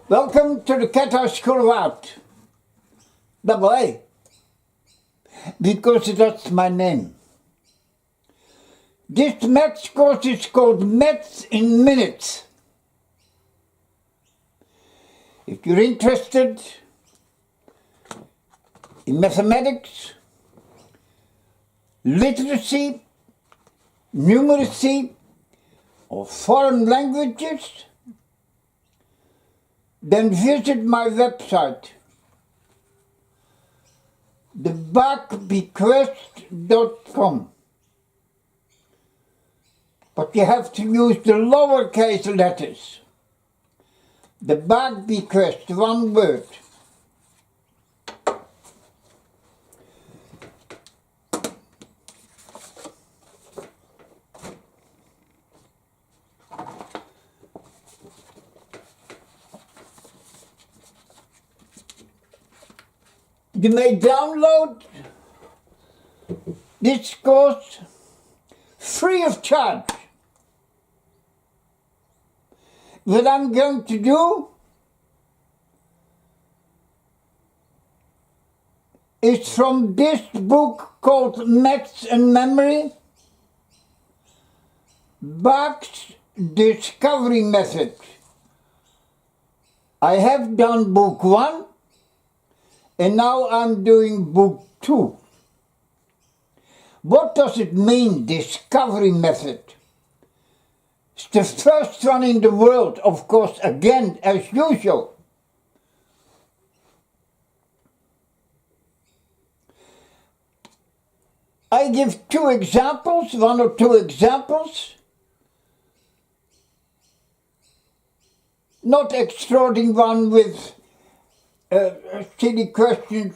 Welcome to the Cat House School of Art. Double A. Because that's my name. This maths course is called Maths in Minutes. If you're interested in mathematics, literacy, numeracy, or foreign languages, then visit my website, thebakbequest.com. But you have to use the lowercase letters. The Bakbequest, one word. You may download this course free of charge. What I'm going to do is from this book called Maths and Memory, Bach's Discovery Method. I have done book 1. And now I'm doing book 2. What does it mean, discovery method? It's the first one in the world, of course, again, as usual. I give one or two examples. Not extraordinary one with silly questions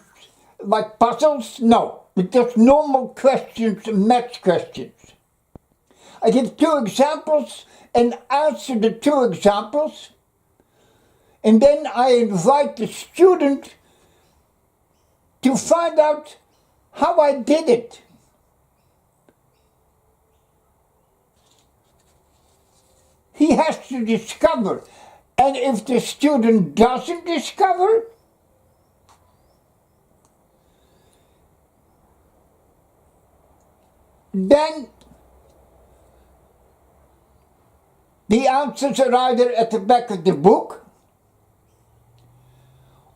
like puzzles, no, but just normal questions, math questions. I give 2 examples and answer the 2 examples, and then I invite the student to find out how I did it. He has to discover, and if the student doesn't discover, then the answers are either at the back of the book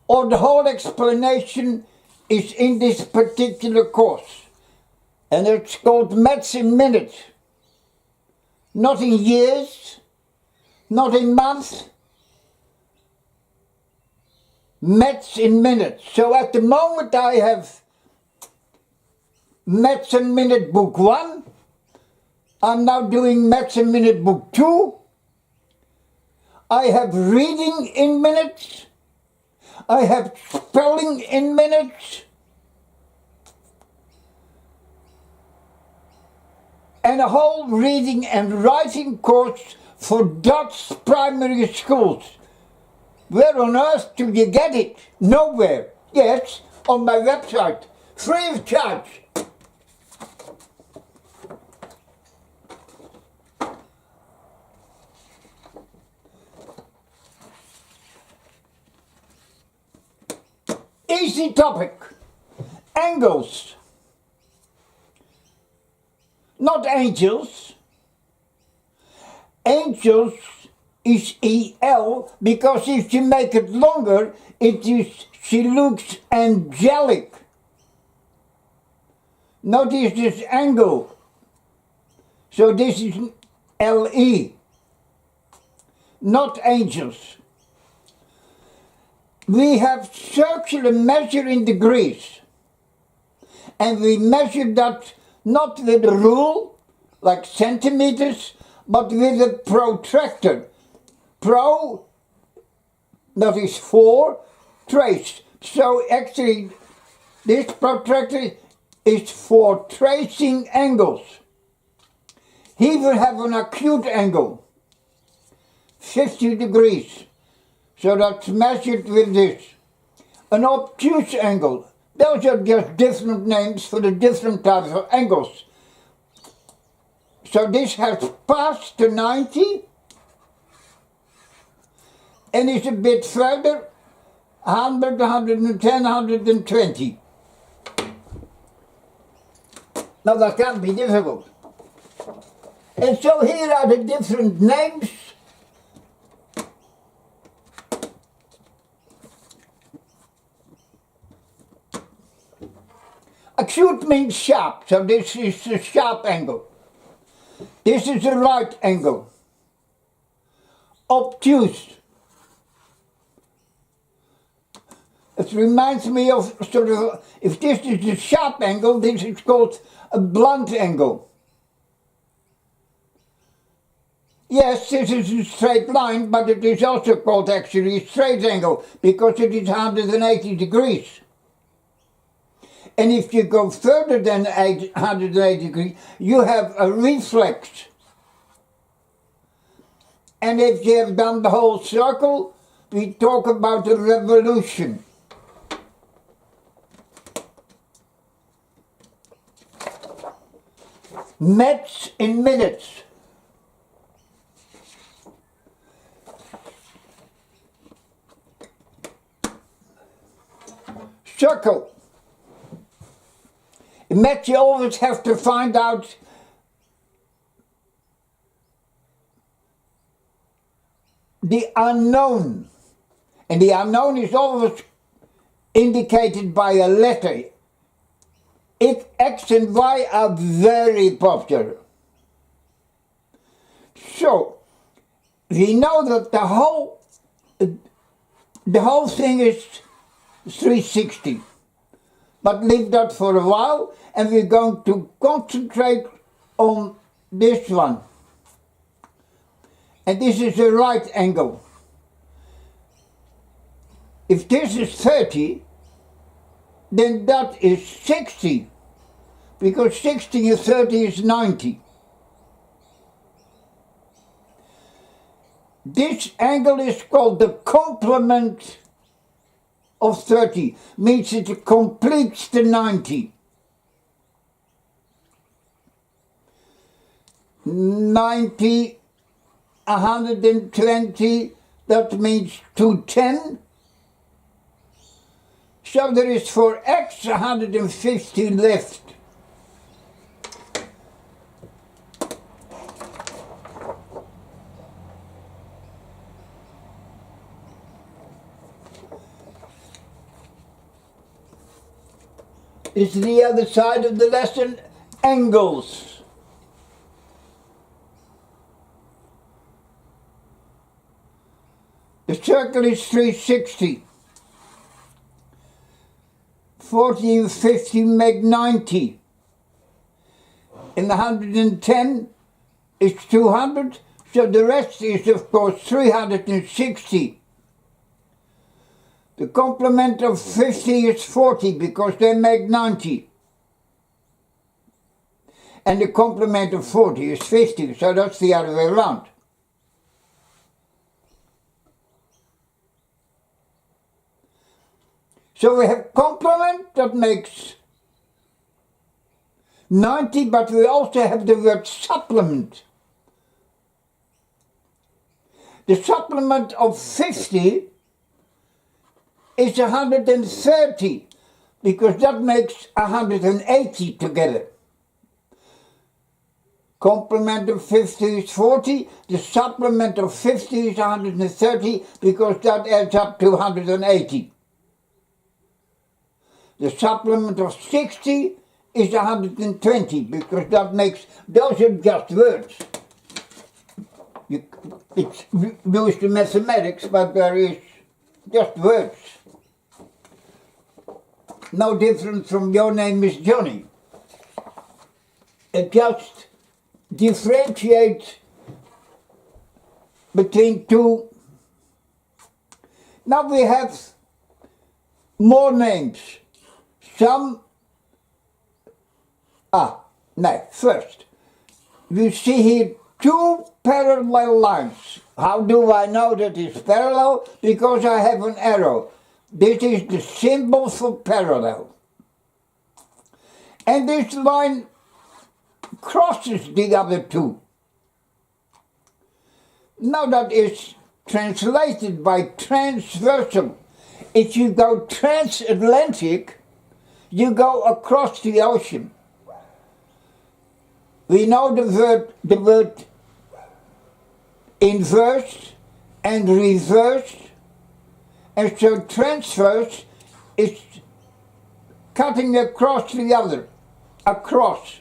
or the whole explanation is in this particular course. And it's called Maths in Minutes. Not in years, not in months, Maths in Minutes. So at the moment I have Maths in Minute book 1. I'm now doing Maths in Minute book 2. I have reading in minutes. I have spelling in minutes. And a whole reading and writing course for Dutch primary schools. Where on earth do you get it? Nowhere. Yes, on my website, free of charge. Easy topic. Angles. Not angels. Angels is EL because if you make it longer, she looks angelic. Notice this angle. So this is LE. Not angels. We have circular measure in degrees. And we measure that not with a rule, like centimeters, but with a protractor. That is 4, trace. So actually, this protractor is for tracing angles. He will have an acute angle, 50 degrees. So that's measured with this. An obtuse angle. Those are just different names for the different types of angles. So this has passed to 90 and it's a bit further, 100, 110, 120. Now that can be difficult. And so here are the different names. Acute means sharp, so this is a sharp angle. This is a right angle. Obtuse. It reminds me of sort of, if this is a sharp angle, this is called a blunt angle. Yes, this is a straight line, but it is also called actually a straight angle because it is 180 degrees. And if you go further than 180 degrees, you have a reflex. And if you have done the whole circle, we talk about a revolution. Mets in minutes. Circle. In maths you always have to find out the unknown. And the unknown is always indicated by a letter. If X and Y are very popular. So, we know that the whole thing is 360. But leave that for a while, and we're going to concentrate on this one. And this is a right angle. If this is 30, then that is 60, because 60 and 30 is 90. This angle is called the complement of 30, means it completes the 90. 90, 120, that means 210. So there is for X 150 left. Is the other side of the lesson, angles. The circle is 360. 40 and 50 make 90. And 110 is 200, so the rest is of course 360. The complement of 50 is 40 because they make 90. And the complement of 40 is 50, so that's the other way around. So we have complement that makes 90, but we also have the word supplement. The supplement of 50 is 130, because that makes 180 together. Complement of 50 is 40, the supplement of 50 is 130, because that adds up to 180. The supplement of 60 is 120, because that makes, those are just words. It's used in mathematics, but there is just words. No different from your name is Johnny. It just differentiates between two. Now we have more names. Some, first, we see here two parallel lines. How do I know that it's parallel? Because I have an arrow. This is the symbol for parallel. And this line crosses the other two. Now that is translated by transversal. If you go transatlantic, you go across the ocean. We know the word inverse and reverse, and so transverse is cutting across the other, across.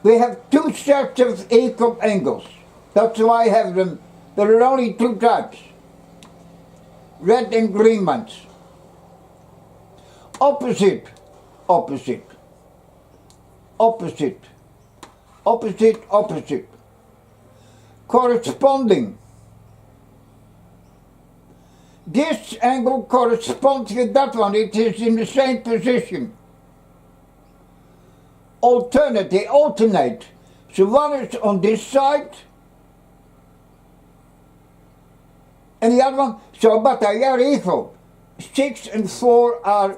We have two sets of equal angles. That's why I have them. There are only two types, red and green ones. Opposite, opposite, opposite, opposite, opposite. Corresponding. This angle corresponds with that one. It is in the same position. Alternate, they alternate. So one is on this side and the other one, so but they are equal. 6 and 4 are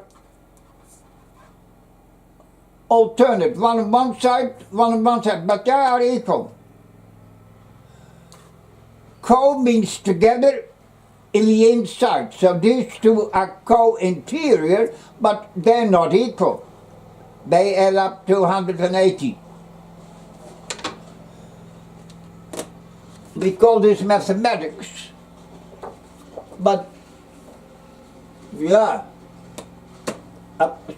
alternate, one on one side, one on one side, but they are equal. Co means together in the inside, so these two are co-interior, but they're not equal. They add up to 180. We call this mathematics, but yeah,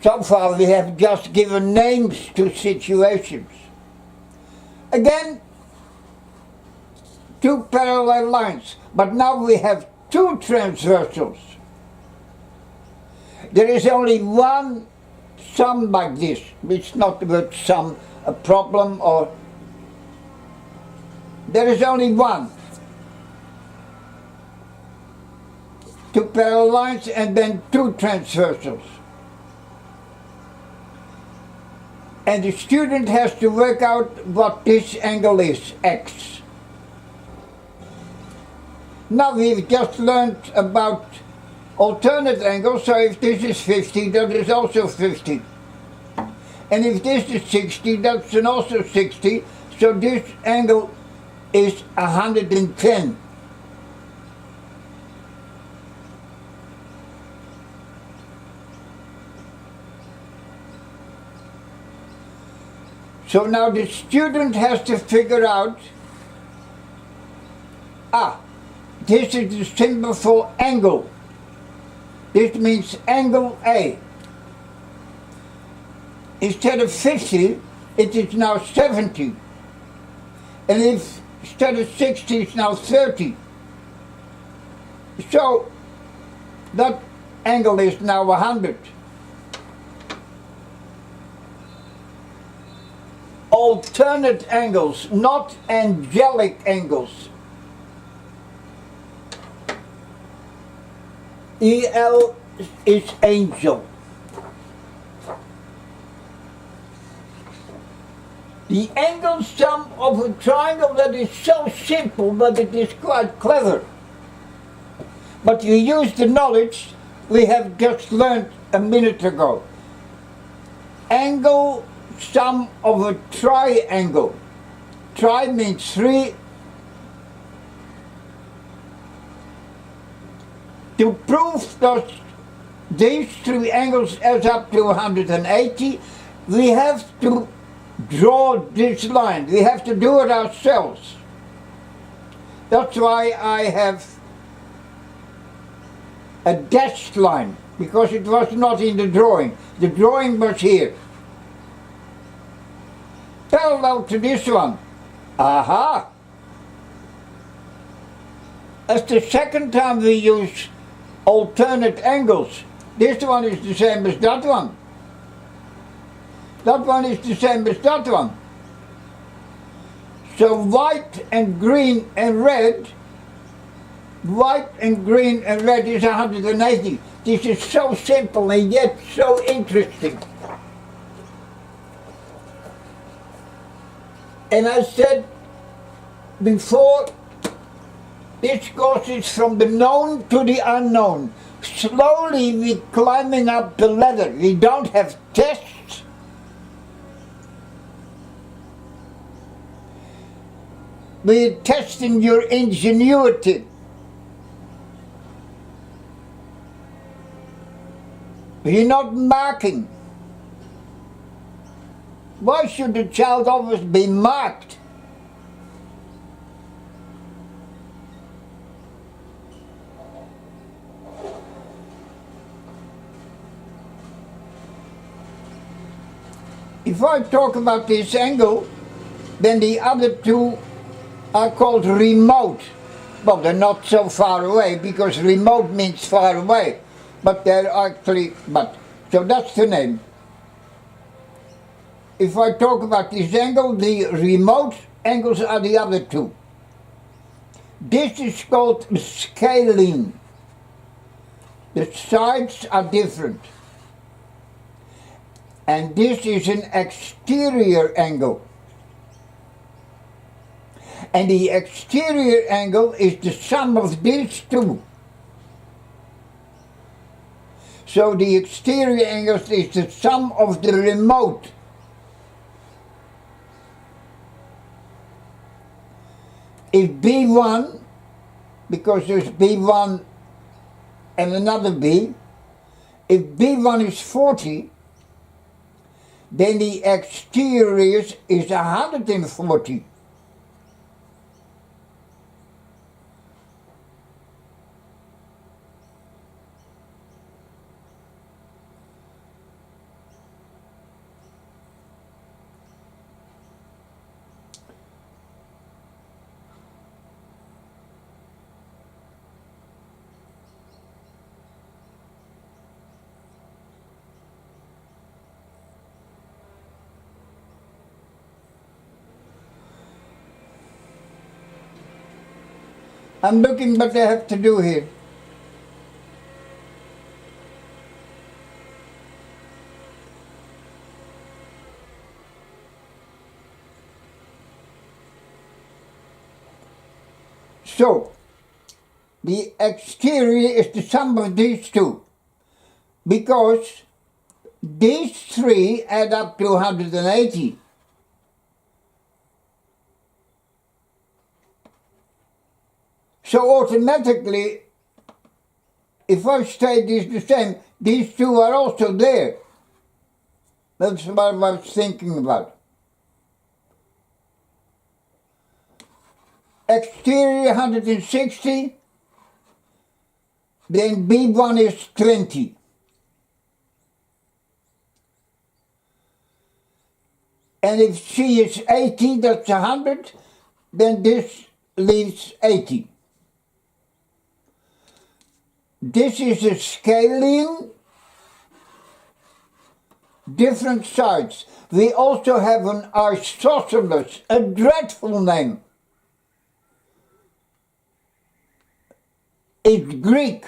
so far we have just given names to situations. Again, two parallel lines, but now we have two transversals. There is only one sum like this. It's not the word sum, a problem, or there is only one. Two parallel lines and then two transversals. And the student has to work out what this angle is, x. Now we've just learned about alternate angles, so if this is 50, that is also 50. And if this is 60, that's also 60, so this angle is 110. So now the student has to figure out, this is the symbol for angle. This means angle A. Instead of 50, it is now 70. And if instead of 60, it's now 30. So that angle is now 100. Alternate angles, not angelic angles. EL is angel. The angle sum of a triangle that is so simple, but it is quite clever. But you use the knowledge we have just learned a minute ago. Angle sum of a triangle. Tri means 3. To prove that these three angles add up to 180, we have to draw this line. We have to do it ourselves. That's why I have a dashed line, because it was not in the drawing. The drawing was here. Parallel to this one. Aha! That's the second time we use alternate angles. This one is the same as that one. That one is the same as that one. So white and green and red, white and green and red is 180. This is so simple and yet so interesting. And I said before, this goes from the known to the unknown. Slowly we're climbing up the ladder. We don't have tests. we're testing your ingenuity. You're not marking. Why should the child always be marked? If I talk about this angle, then the other two are called remote. Well, they're not so far away, because remote means far away. But they're actually, so that's the name. If I talk about this angle, the remote angles are the other two. This is called scaling. The sides are different. And this is an exterior angle. And the exterior angle is the sum of these two. So the exterior angle is the sum of the remote. If B1, because there's B1 and another B, if B1 is 40, then the exterior is 140. I'm looking what I have to do here. So, the exterior is the sum of these two, because these three add up to 180. So automatically, if I state this the same, these two are also there. That's what I was thinking about. Exterior 160, then B1 is 20. And if C is 80, that's 100, then this leaves 80. This is a scaling, different sides. We also have an isosceles, a dreadful name. It's Greek.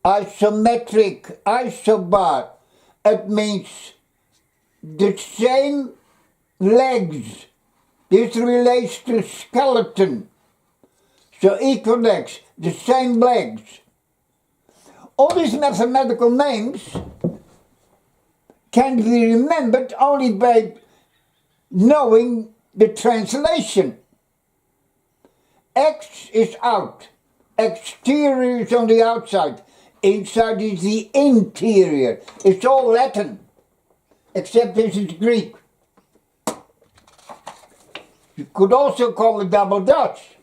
Isometric, isobar. It means the same legs. This relates to skeleton. So equal legs, the same legs. All these mathematical names can be remembered only by knowing the translation. X is out, exterior is on the outside, inside is the interior. It's all Latin, except this is Greek. You could also call it double Dutch.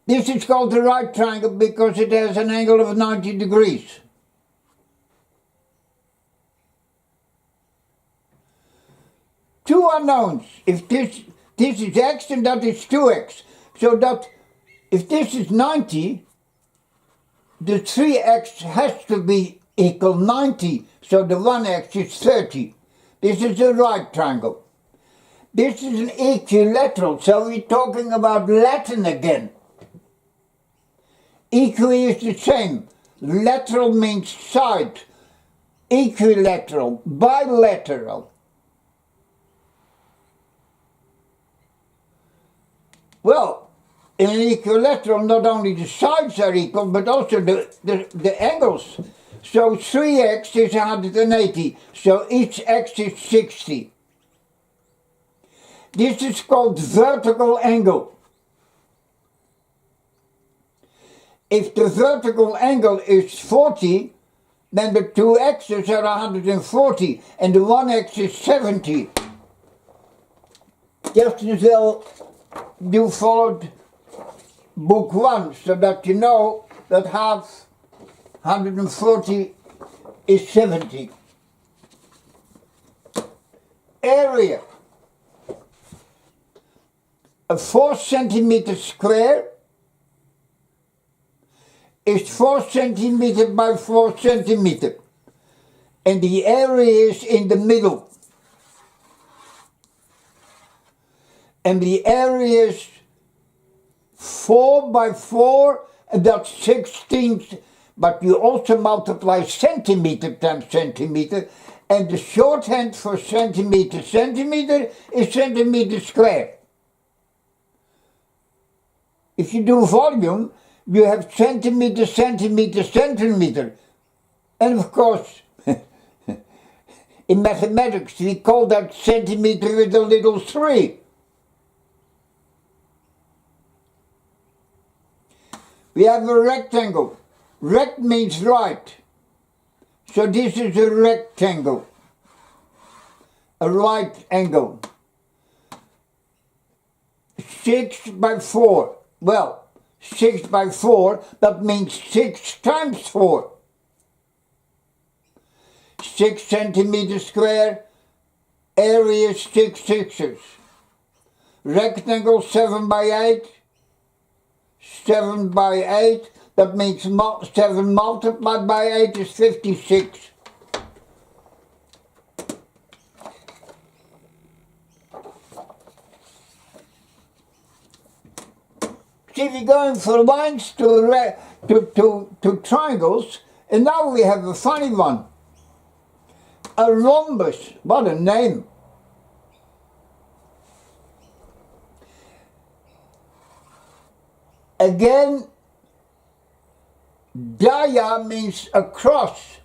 This is called the right triangle because it has an angle of 90 degrees. Two unknowns. If this is x and that is 2x. So that if this is 90, the 3x has to be equal 90. So the 1x is 30. This is a right triangle. This is an equilateral. So we're talking about Latin again. Equi is the same. Lateral means side. Equilateral, bilateral. Well, In an equilateral, not only the sides are equal, but also the angles. So 3x is 180, so each x is 60. This is called vertical angle. If the vertical angle is 40, then the two x's are 140 and the one x is 70. Just as well you followed book 1, so that you know that half 140 is 70. Area. A 4 centimeter square is 4 centimeter by 4 centimeter. And the area is in the middle. And the area is 4 by 4, and that's 16, but you also multiply centimeter times centimeter, and the shorthand for centimeter is centimeter square. If you do volume, you have centimeter. And of course, in mathematics, we call that centimeter with a little 3. We have a rectangle. Rect means right. So this is a rectangle. A right angle. 6 by 4. Well, 6 by 4, that means 6 times 4. 6 centimeters square, area 6 sixes. Rectangle 7 by 8. 7 by 8, that means 7 multiplied by 8 is 56. See, we're going from lines to triangles, and now we have a funny one. A rhombus, what a name. Again, dia means across.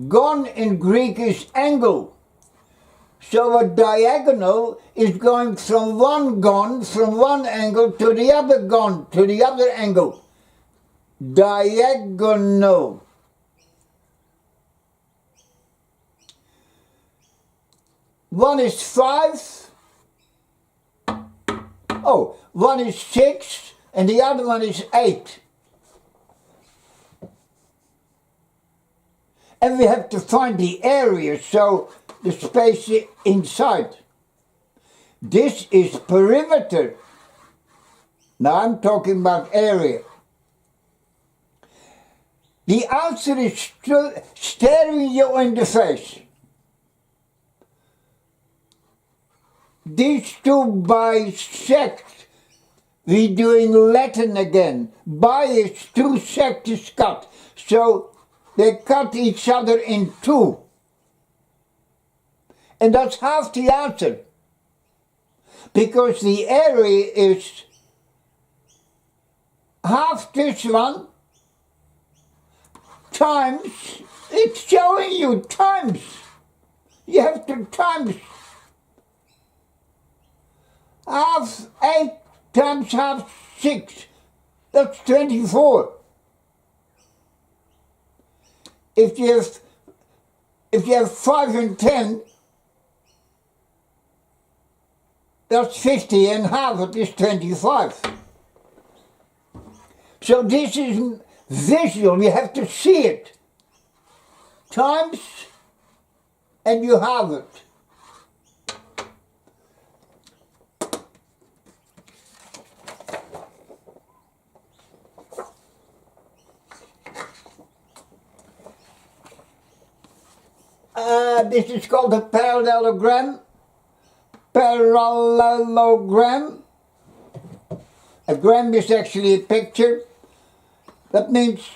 Gon in Greek is angle. So a diagonal is going from one gon, from one angle to the other gon, to the other angle. Diagonal. One is 5. Oh, one is 6. And the other one is 8. And we have to find the area, so the space inside. This is perimeter. Now I'm talking about area. The answer is staring you in the face. These two bisect. We're doing Latin again. Bi is 2 sectors cut. So they cut each other in 2. And that's half the answer. Because the area is half this one times, it's showing you times. You have to times. Half 8 times half 6, that's 24. If you have 5 and 10, that's 50, and half it is 25. So this is visual, you have to see it. Times, and you have it. This is called a parallelogram. Parallelogram. A gram is actually a picture. That means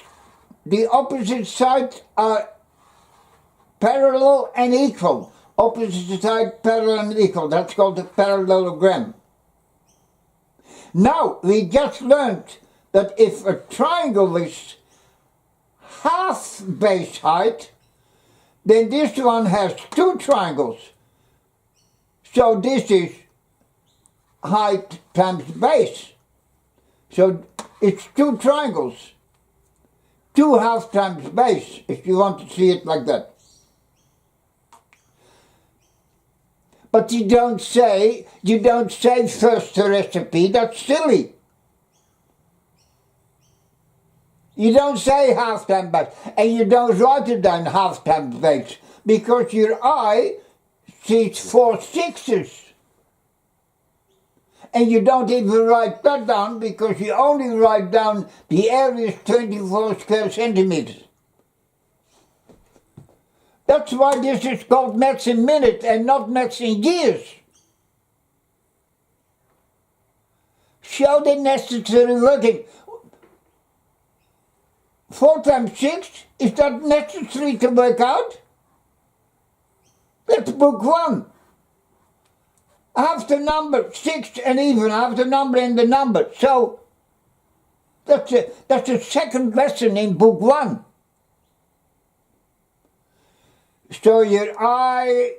the opposite sides are parallel and equal. Opposite side parallel and equal. That's called a parallelogram. Now, we just learned that if a triangle is half base height, then this one has two triangles. So this is height times base. So it's two triangles. 2 half times base, if you want to see it like that. But you don't say first the recipe, that's silly. You don't say half times base, and you don't write it down half times base, because your eye sees 4 sixes. And you don't even write that down, because you only write down the area is 24 square centimeters. That's why this is called maths in minutes and not maths in years. Show the necessary working. 4 times 6, is that necessary to work out? That's book 1. Half the number, 6 and even, half the number and the number. So, that's a second lesson in book 1. So your eye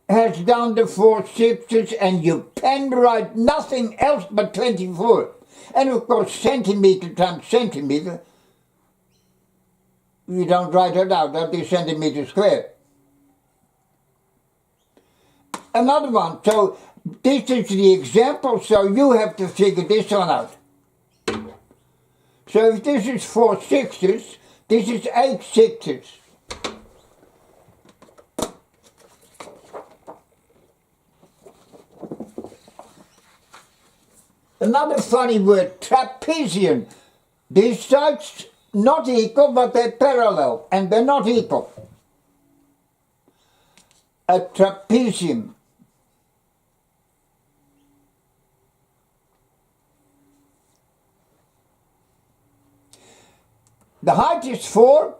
has down the 4 sixes and you pen write nothing else but 24. And of course, centimeter times centimeter, you don't write it out, that is centimeter squared. Another one, so this is the example, so you have to figure this one out. So if this is 4 sixes, this is 8 sixes. Another funny word, trapezium. These sides not equal, but they're parallel, and they're not equal. A trapezium. The height is 4.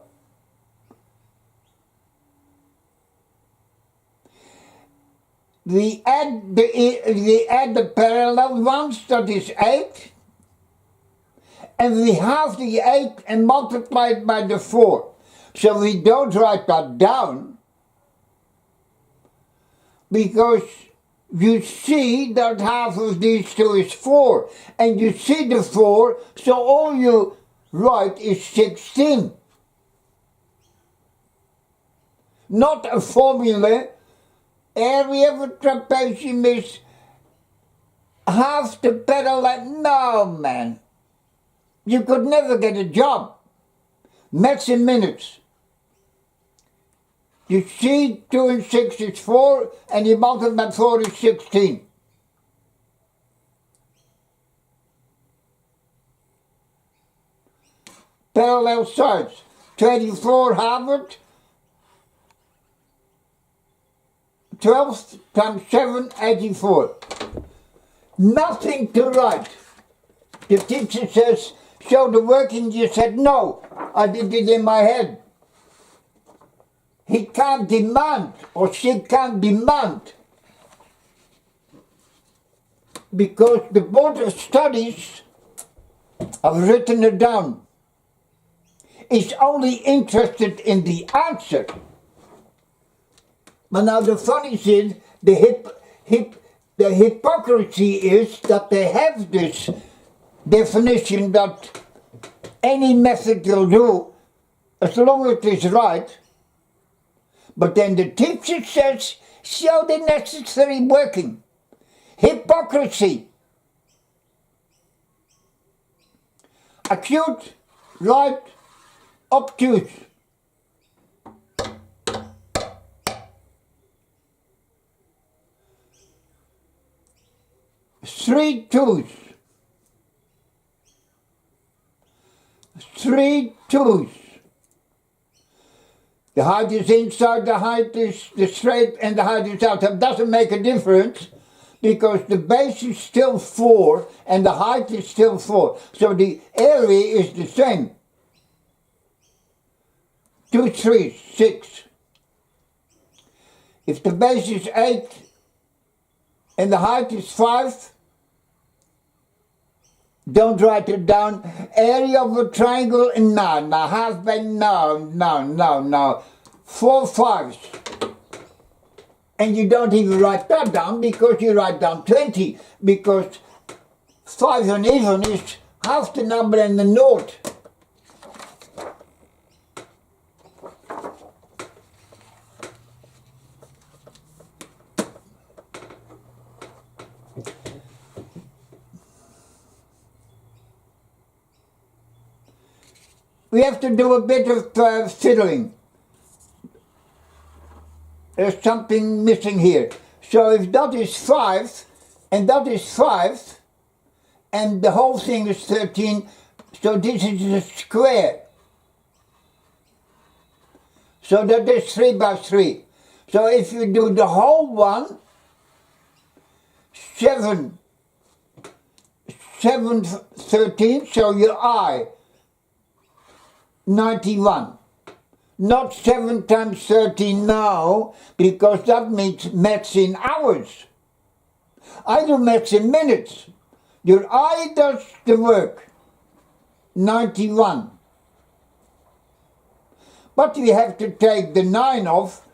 We add the parallel ones, that is 8. And we halve the 8 and multiply it by the 4. So we don't write that down, because you see that half of these two is 4. And you see the 4, so all you write is 16. Not a formula. Area of a trapezium is half the parallel. No, man. You could never get a job. Maths in minutes. You see 2 and 6 is 4, and you multiply by 4 is 16. Parallel sides. 24 halved. 12 times 7, 84. Nothing to write. The teacher says, show the working. You said, no, I did it in my head. He can't demand, or she can't demand, because the Board of Studies have written it down. Is only interested in the answer. But now the funny thing, the hypocrisy is that they have this definition that any method will do as long as it is right. But then the teacher says, show the necessary working. Hypocrisy. Acute, right, obtuse. Three twos. The height is inside, the height is the straight, and the height is out. It doesn't make a difference, because the base is still 4 and the height is still 4. So the area is the same. 2 3 6. If the base is 8 and the height is 5, Don't write it down. Area of a triangle, no. Half by, no. 4 5s. And you don't even write that down because you write down 20. Because 5 and even is half the number in the note. We have to do a bit of fiddling. There's something missing here. So if that is 5, and that is 5, and the whole thing is 13, so this is a square. So that is 3 by 3. So if you do the whole one, 7, 13, so your I, 91. Not 7 times 13 now, because that means maths in hours. I do maths in minutes. Your eye does the work. 91. But we have to take the 9 off,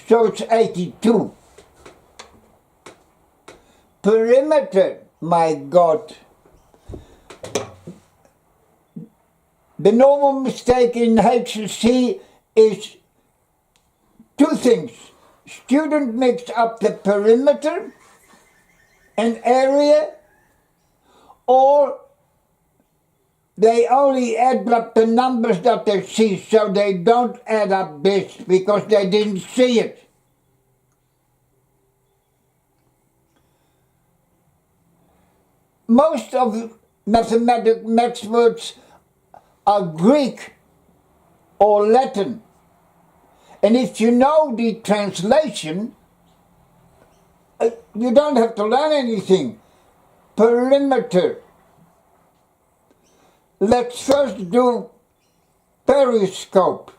so it's 82. Perimeter, my God. The normal mistake in HSC is 2 things. Student mix up the perimeter and area, or they only add up the numbers that they see, so they don't add up this because they didn't see it. Most of maths words are Greek or Latin. And if you know the translation, you don't have to learn anything. Perimeter. Let's first do periscope.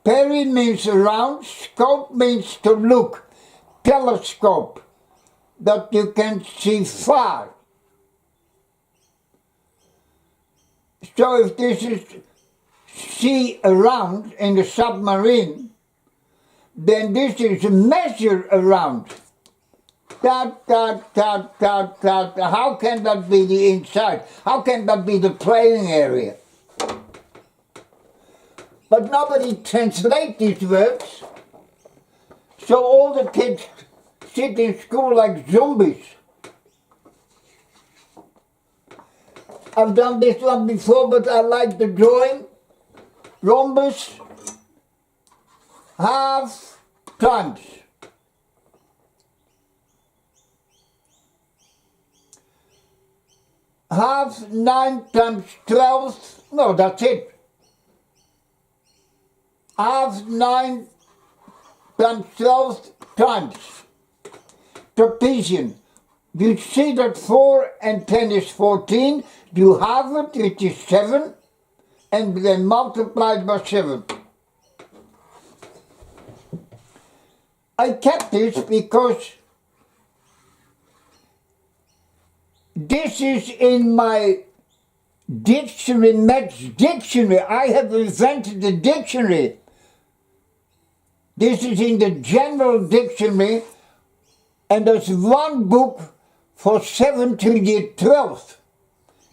Peri means around, scope means to look. Telescope, that you can see far. So if this is see around in the submarine, then this is measure around. How can that be the inside? How can that be the playing area? But nobody translates these words, so all the kids sit in school like zombies. I've done this one before, but I like the drawing. Rhombus, half times. Half 9 times 12, no, that's it. Half 9 times 12 times. Trapezium. You see that 4 and 10 is 14. You have it, which is 7, and then multiplied by 7. I kept this because this is in my dictionary, maths dictionary. I have invented the dictionary. This is in the general dictionary, and there's one book for 7 to year 12.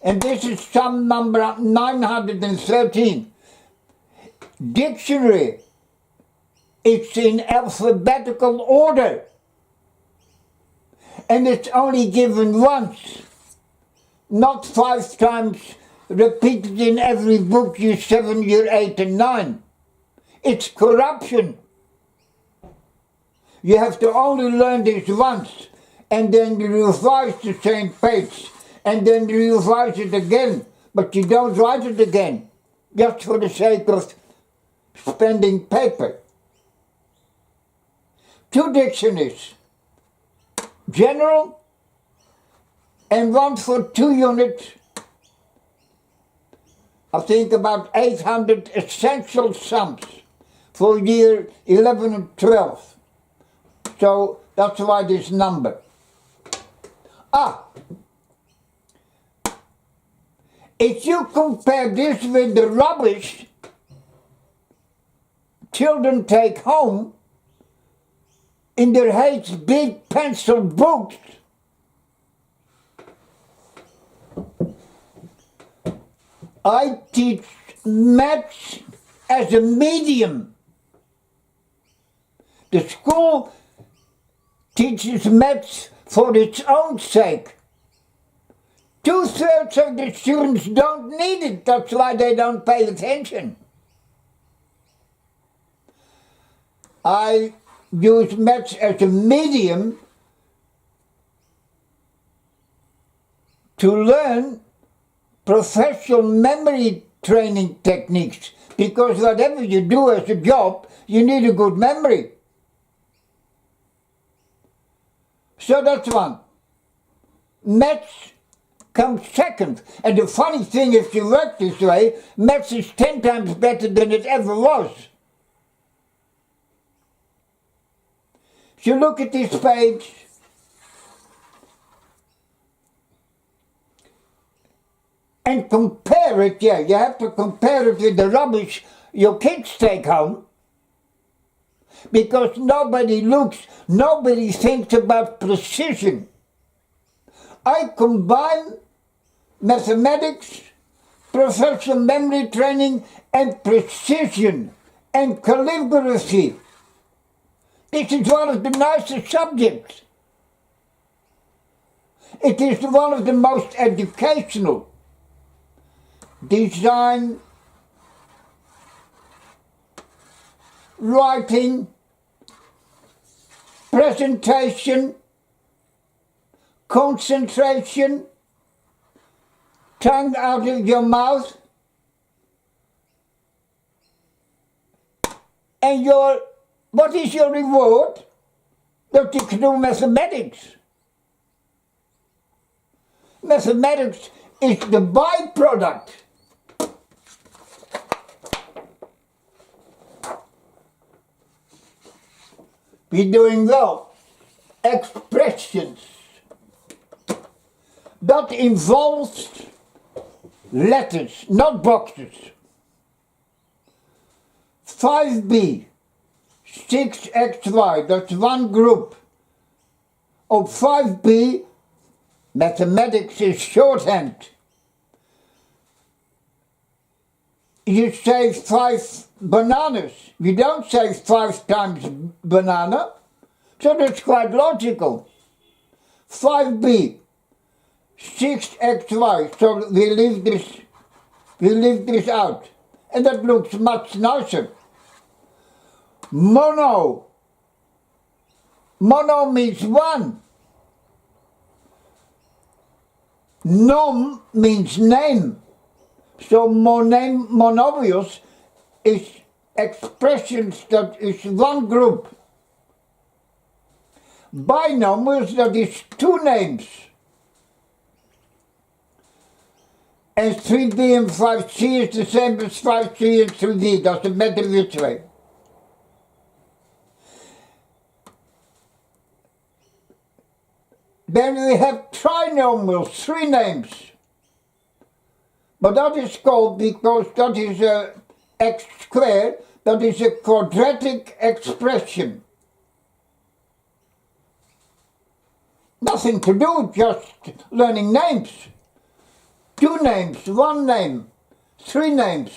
And this is some number 913. Dictionary, it's in alphabetical order. And it's only given once, not 5 times repeated in every book, year 7, year 8 and 9. It's corruption. You have to only learn this once, and then you revise the same page, and then you revise it again, but you don't write it again, just for the sake of spending paper. 2 dictionaries, general, and one for 2 units. I think about 800 essential sums for year 11 and 12. So that's why this number. Ah, if you compare this with the rubbish children take home in their Hates big pencil books, I teach maths as a medium. The school teaches maths for its own sake. 2/3 of the students don't need it, that's why they don't pay attention. I use maths as a medium to learn professional memory training techniques, because whatever you do as a job, you need a good memory. So that's one. Maths comes second. And the funny thing, if you work this way, maths is 10 times better than it ever was. If you look at this page, and compare it, yeah, you have to compare it with the rubbish your kids take home, because nobody thinks about precision. I combine mathematics, professional memory training, and precision, and calligraphy. This is one of the nicest subjects. It is one of the most educational. Design, writing, presentation, concentration, tongue out of your mouth, and what is your reward? That you can do mathematics. Mathematics is the byproduct. We're doing well. Expressions. That involves letters, not boxes. 5b, 6xy, that's one group. Of 5b, mathematics is shorthand. You say 5 bananas. You don't say 5 times banana. So that's quite logical. 5b, 6xy. So we leave this out. And that looks much nicer. Mono. Mono means one. Nom means name. So monovius is expressions that is one group. Binomials, that is two names. And 3b and 5c is the same as 5c and 3d, doesn't matter which way. Then we have trinomials, 3 names. But that is called because that is a x squared, that is a quadratic expression. Nothing to do, just learning names. 2 names, 1 name, 3 names.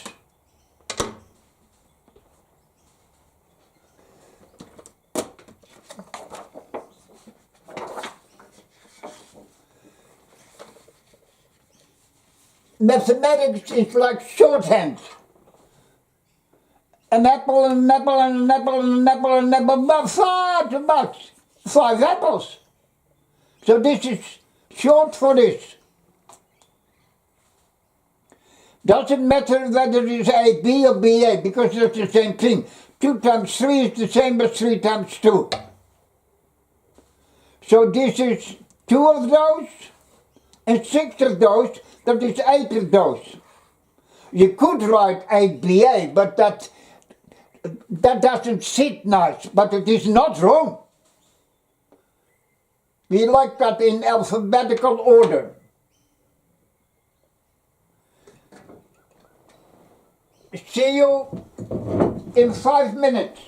Mathematics is like shorthand. An apple and an apple and an apple and an apple and an apple, but far too much. 5 apples. So this is short for this. Doesn't matter whether it is AB or BA, because it's the same thing. 2 times 3 is the same as 3 times 2. So this is 2 of those and 6 of those. That is 8 of those. You could write 8BA, but that doesn't sit nice, but it is not wrong. We like that in alphabetical order. See you in 5 minutes.